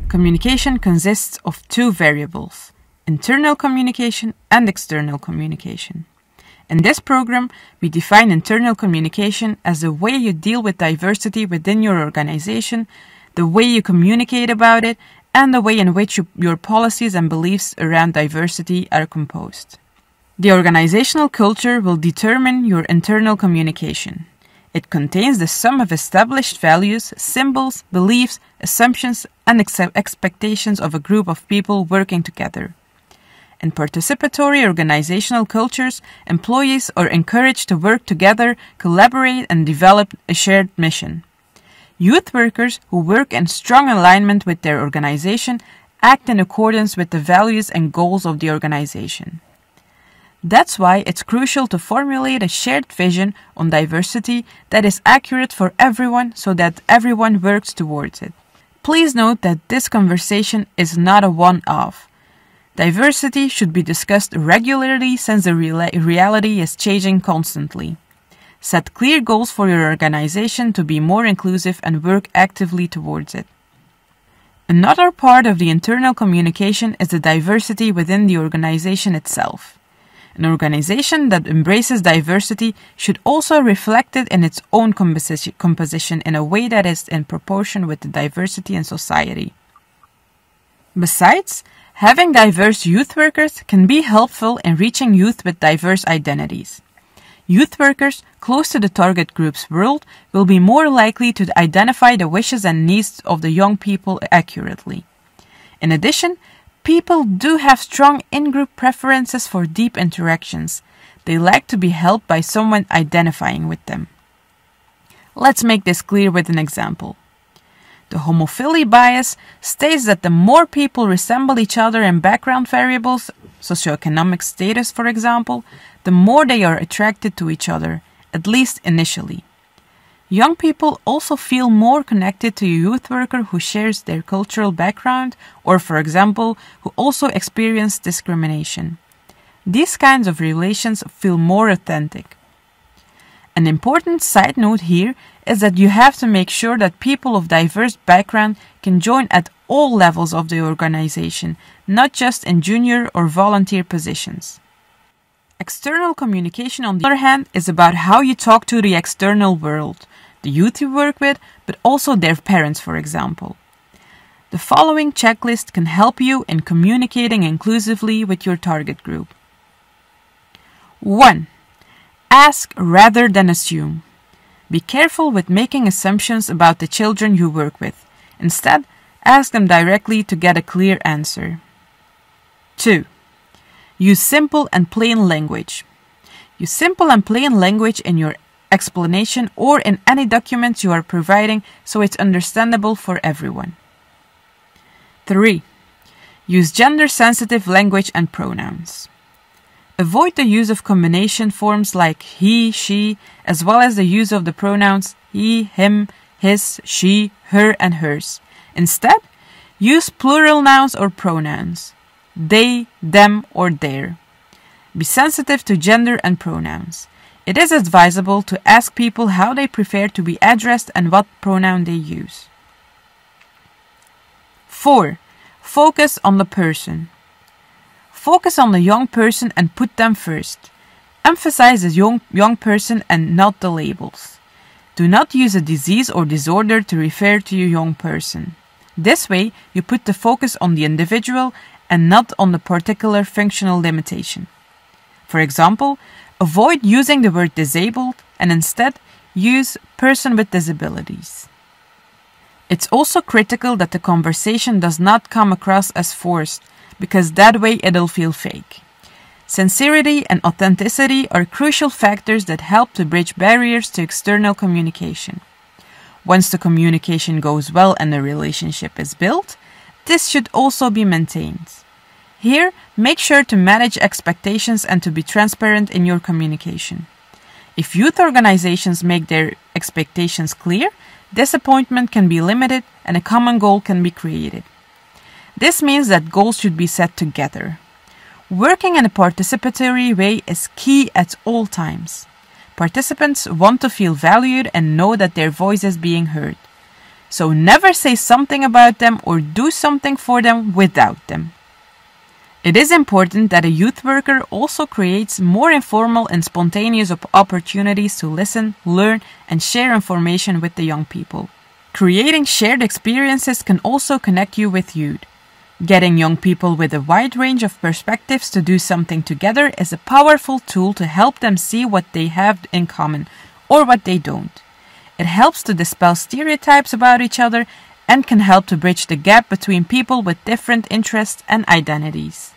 Communication consists of two variables: internal communication and external communication. In this program, we define internal communication as the way you deal with diversity within your organization, the way you communicate about it, and the way in which your policies and beliefs around diversity are composed. The organizational culture will determine your internal communication. It contains the sum of established values, symbols, beliefs, assumptions, and expectations of a group of people working together. In participatory organizational cultures, employees are encouraged to work together, collaborate, and develop a shared mission. Youth workers who work in strong alignment with their organization act in accordance with the values and goals of the organization. That's why it's crucial to formulate a shared vision on diversity that is accurate for everyone so that everyone works towards it. Please note that this conversation is not a one-off. Diversity should be discussed regularly since the reality is changing constantly. Set clear goals for your organization to be more inclusive and work actively towards it. Another part of the internal communication is the diversity within the organization itself. An organization that embraces diversity should also reflect it in its own composition in a way that is in proportion with the diversity in society. Besides, having diverse youth workers can be helpful in reaching youth with diverse identities. Youth workers close to the target group's world will be more likely to identify the wishes and needs of the young people accurately. In addition, people do have strong in-group preferences for deep interactions. They like to be held by someone identifying with them. Let's make this clear with an example. The homophily bias states that the more people resemble each other in background variables, socioeconomic status for example, the more they are attracted to each other, at least initially. Young people also feel more connected to a youth worker who shares their cultural background or, for example, who also experience discrimination. These kinds of relations feel more authentic. An important side note here is that you have to make sure that people of diverse background can join at all levels of the organization, not just in junior or volunteer positions. External communication, on the other hand, is about how you talk to the external world, the youth you work with, but also their parents, for example. The following checklist can help you in communicating inclusively with your target group. 1. Ask rather than assume. Be careful with making assumptions about the children you work with. Instead, ask them directly to get a clear answer. 2. Use simple and plain language. Use simple and plain language in your explanation or in any documents you are providing so it's understandable for everyone. 3. Use gender-sensitive language and pronouns. Avoid the use of combination forms like he, she, as well as the use of the pronouns he, him, his, she, her, and hers. Instead, use plural nouns or pronouns: they, them, or their. Be sensitive to gender and pronouns. It is advisable to ask people how they prefer to be addressed and what pronoun they use. 4. Focus on the person. Focus on the young person and put them first. Emphasize the young person and not the labels. Do not use a disease or disorder to refer to your young person. This way, you put the focus on the individual and not on the particular functional limitation. For example, avoid using the word disabled and instead use person with disabilities. It's also critical that the conversation does not come across as forced, because that way it'll feel fake. Sincerity and authenticity are crucial factors that help to bridge barriers to external communication. Once the communication goes well and the relationship is built, this should also be maintained. Here, make sure to manage expectations and to be transparent in your communication. If youth organizations make their expectations clear, disappointment can be limited and a common goal can be created. This means that goals should be set together. Working in a participatory way is key at all times. Participants want to feel valued and know that their voice is being heard. So never say something about them or do something for them without them. It is important that a youth worker also creates more informal and spontaneous opportunities to listen, learn, and share information with the young people. Creating shared experiences can also connect you with youth. Getting young people with a wide range of perspectives to do something together is a powerful tool to help them see what they have in common or what they don't. It helps to dispel stereotypes about each other and can help to bridge the gap between people with different interests and identities.